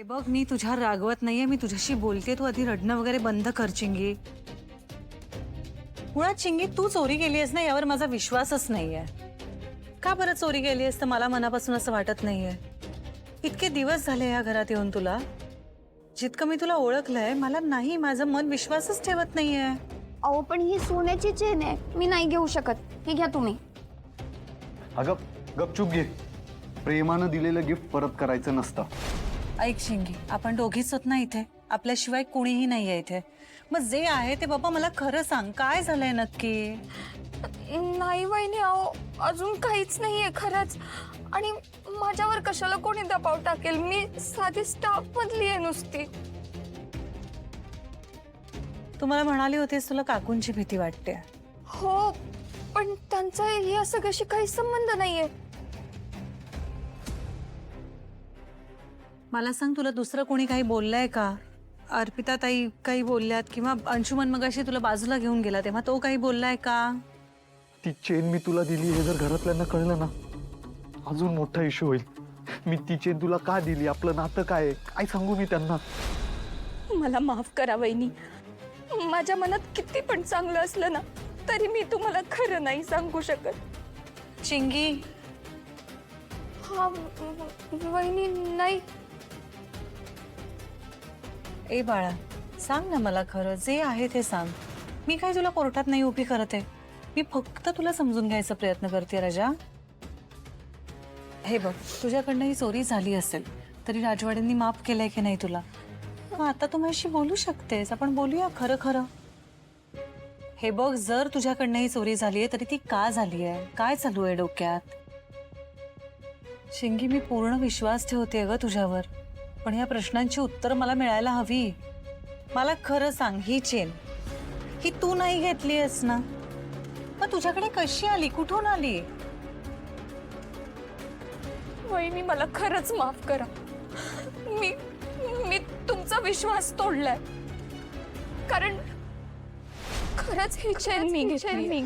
बघ मी तुझ्यावर रागवत नाहीये, मी तुझ्याशी बोलते, तू आधी रडणं वगैरे बंद कर चिंगी. मुळात चिंगी तू चोरी केली आहेस ना यावर माझा विश्वासच नाहीये. का बरं चोरी केली आहेस तर मला मनापासून असं वाटत नाहीये. इतके दिवस झाले या घरात येऊन तुला, जितकं मी तुला ओळखलंय मला नाही, माझं मन विश्वासच ठेवत नाहीये. अहो पण ही सोन्याची चेन आहे, मी नाही घेऊ शकत. हे घ्या तुम्ही. अगं गपचूप घे. प्रेमानं दिलेलं गिफ्ट परत करायचं नसतं. ऐक शिंगी, आपण दोघीच होत ना इथे, आपल्याशिवाय कुणीही नाहीये इथे. मग जे आहे ते बाबा मला खरं सांग, काय झालंय नक्की? नाही वहिनी, अहो अजून काहीच नाहीये खरंच. आणि माझ्यावर कशाला कोणी दबाव टाकेल? मी साधी स्टाफ मधली आहे नुसती. तुम्हाला म्हणाली होतीस तुला काकूंची भीती वाटते. हो पण त्यांचा या सगळ्याशी काही संबंध नाहीये. मला सांग, तुला दुसरं कोणी काही बोललंय का? अर्पिता ताई काही बोलल्यात किंवा अंशुमन मगाशी तुला बाजूला घेऊन गेला तेव्हा तो काही बोललाय का? ती चेन मी तुला दिली हे जर घरातल्यांना कळलं ना, अजून मोठा इश्यू होईल. मी ती चेन तुला का दिली, आपलं नातं काय आहे, काय सांगू मी त्यांना? मला माफ करा वहिनी. माझ्या मनात किती पण चांगलं असलं ना तरी मी तुम्हाला खरं नाही सांगू शकत. चिंगी, हा वहिनी नाही. ए बाळा, सांग ना मला खरं, जे आहे ते सांग. मी काय तुला कोर्टात नाही उभी करत आहे, मी फक्त तुला समजून घ्यायचा प्रयत्न करते राजा. हे बघ, तुझ्याकडनं ही चोरी झाली असेल तरी राजवाड्यांनी माफ केलंय की नाही तुला? मग आता तू माझ्याशी बोलू शकतेस, आपण बोलूया खरं खरं. हे बघ, जर तुझ्याकडनं ही चोरी झाली आहे तरी ती का झाली आहे, काय चालू आहे डोक्यात? शिंगी, मी पूर्ण विश्वास ठेवते ग तुझ्यावर, पण या प्रश्नांची उत्तर मला मिळायला हवी. मला खरं सांग, ही चेन ही तू नाही घेतली आहेस ना? मग तुझ्याकडे कशी आली, कुठून आली? वहिनी मला खरंच माफ करा. मी मी तुमचा विश्वास तोडलाय. कारण खरंच ही चेन मी घेतली.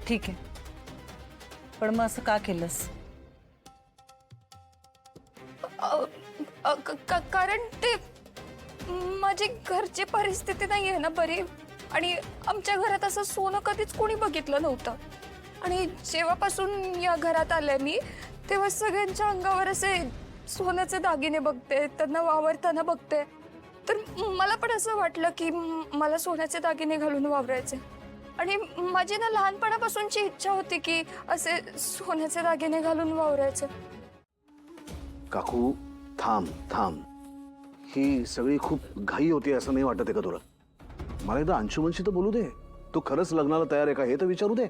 ठीक आहे, पण मग असं का केलंस? कारण ते माझी घरची परिस्थिती नाही आहे ना बरी. आणि आमच्या घरात असं सोनं कधीच कोणी बघितलं नव्हतं. आणि जेव्हापासून या घरात आले मी तेव्हा सगळ्यांच्या अंगावर असे सोन्याचे दागिने बघते, त्यांना वावरताना बघते. तर मला पण असं वाटलं की मला सोन्याचे दागिने घालून वावरायचे. आणि माझी ना लहानपणापासूनची इच्छा होती की असे सोन्याचे दागिने घालून वावरायचे. काकू थांब थांब, ही सगळी खूप घाई होती असं नाही वाटत आहे का तुला? मला एकदा अंशुमनशी तर बोलू दे. तो खरंच लग्नाला तयार आहे का हे तर विचारू दे.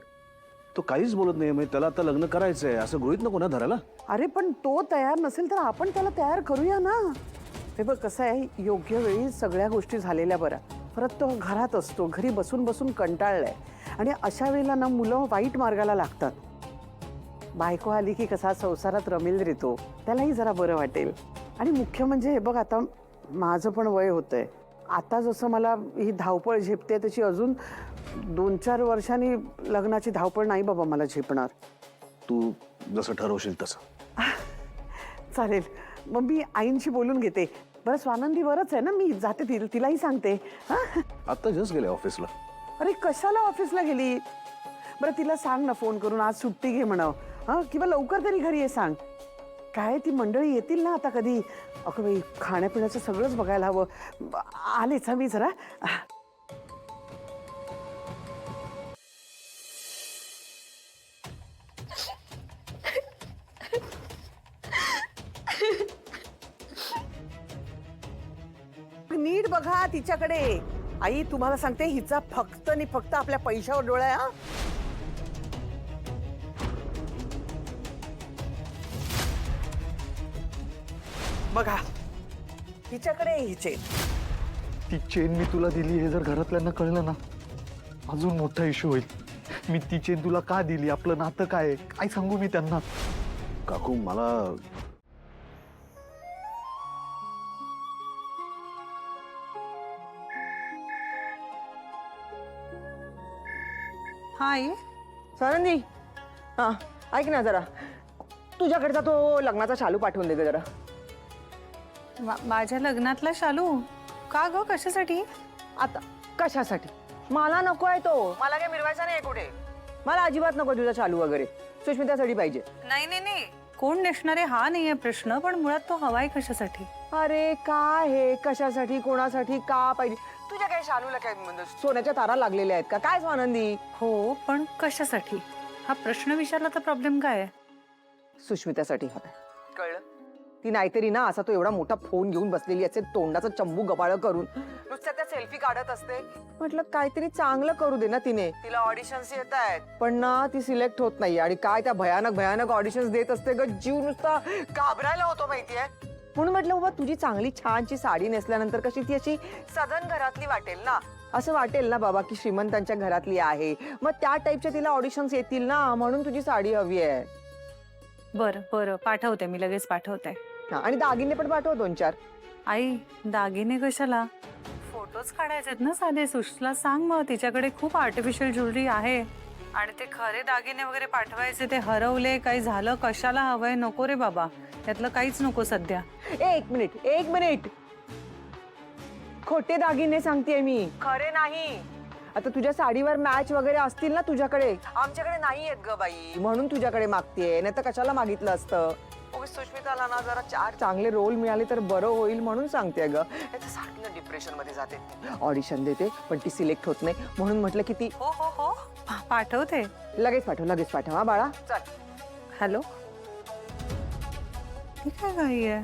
तो काहीच बोलत नाही, म्हणजे त्याला आता लग्न करायचंय असं गृहीत नको ना धरायला. अरे पण तो तयार नसेल तर आपण त्याला तयार करूया ना. हे बघ कसं आहे, योग्य वेळी सगळ्या गोष्टी झालेल्या बऱ्या. परत तो घरात असतो, घरी बसून बसून कंटाळलाय. आणि अशा वेळेला ना मुलं वाईट मार्गाला लागतात. बायको आली की कसा संसारात रमेल रे तो, त्यालाही जरा बरं वाटेल. आणि मुख्य म्हणजे हे बघ, आता माझं पण वय होतंय. आता जसं मला ही धावपळ झेपते त्याची अजून 2-4 वर्षांनी लग्नाची धावपळ नाही बाबा मला झेपणार. तू जसं ठरवशील तसं. चालेल, मग मी आईंशी बोलून घेते. बरं स्वानंदी बरंच आहे ना, मी जाते तिलाही सांगते. हां आता जस्ट गेले ऑफिसला. अरे कशाला ऑफिसला गेली? बरं तिला सांग ना फोन करून आज सुट्टी घे म्हणावं. हां किंवा लवकर तरी घरी ये सांग. काय ती मंडळी येतील ना आता कधी. अगं बाई, खाण्यापिण्याचं सगळंच बघायला हवं. आलेच मी जरा. नीट बघा तिच्याकडे. आई तुम्हाला सांगते, हिचा फक्त आणि फक्त आपल्या पैशावर डोळा आहे. हा बघा हिच्याकडे ही चेन. ती चेन मी तुला दिली हे जर घरातल्यांना कळलं ना, अजून मोठा इश्यू होईल. मी ती चेन तुला का दिली, आपलं नातं काय आहे, काय सांगू मी त्यांना? काकू मला हाय स्वानंदी, हां ऐक ना जरा. तुझ्याकडचा तो लग्नाचा शालू पाठवून दे ग जरा. माझ्या लग्नातला शालू का ग कशासाठी? आता कशासाठी? मला नको आहे तो. मला काय मिरवायचा नाही कुठे. मला अजिबात नको तुझा शालू वगैरे. सुष्मितासाठी पाहिजे. नाही नाही नाही, कोण नेसणारे हा नाहीये प्रश्न, पण मुळात तो हवाय कशासाठी? अरे काय हे कशासाठी कोणासाठी का पाहिजे? तुझ्या काय शालूला काय सोन्याच्या तारा लागलेल्या आहेत का काय स्वानंदी? हो, पण कशासाठी हा प्रश्न विचारला तर प्रॉब्लेम काय आहे? सुष्मितासाठी हवंय. कळलं? ती नाहीतरी ना असा तो एवढा मोठा फोन घेऊन बसलेली असे तोंडाचं चंबू गबाळ करून नुसत्या त्या सेल्फी काढत असते. म्हटलं काहीतरी चांगलं करू दे ना तिने. तिला ऑडिशन्स येत आहेत पण ना ती सिलेक्ट होत नाही आणि काय त्या भयानक भयानक ऑडिशन्स देत असते ग. जीव नुसता घाबरायला होतो माहितीये. म्हणून म्हटलं बाबा तुझी चांगली छानची साडी नेसल्यानंतर कशी ती अशी सदन घरातली वाटेल ना. असं वाटेल ना बाबा की श्रीमंतांच्या घरातली आहे. मग त्या टाईपच्या तिला ऑडिशन्स येतील ना. म्हणून तुझी साडी हवी आहे. बरं बरं, पाठवते मी, लगेच पाठवते. आणि दागिने पण पाठव 2-4. आई, दागिने कशाला? फोटोज काढायचे ना साधे. सुशला सांग मग, तिच्याकडे खूप आर्टिफिशियल ज्वेलरी आहे. आणि ते खरे दागिने वगैरे पाठवायचे, ते हरवले काही झालं, कशाला हवंय? नको रे बाबा, त्यातलं काहीच नको सध्या. एक मिनिट. खोटे दागिने सांगतेय मी, खरे नाही. आता तुझ्या साडीवर मॅच वगैरे असतील ना तुझ्याकडे. आमच्याकडे नाही आहेत ग बाई, म्हणून तुझ्याकडे मागतेय. नाही तर कशाला मागितलं असतं. सुष्मिताला ना जरा 4 चांगले रोल मिळाले तर बरं होईल म्हणून सांगते ग. सारखी ना डिप्रेशन मध्ये जाते. ऑडिशन देते पण ती सिलेक्ट होत नाही. म्हणून म्हटलं की ती हो हो हो, पाठवते. लगेच पाठव हा बाळा. चल. हॅलो, ही काय घाई आहे?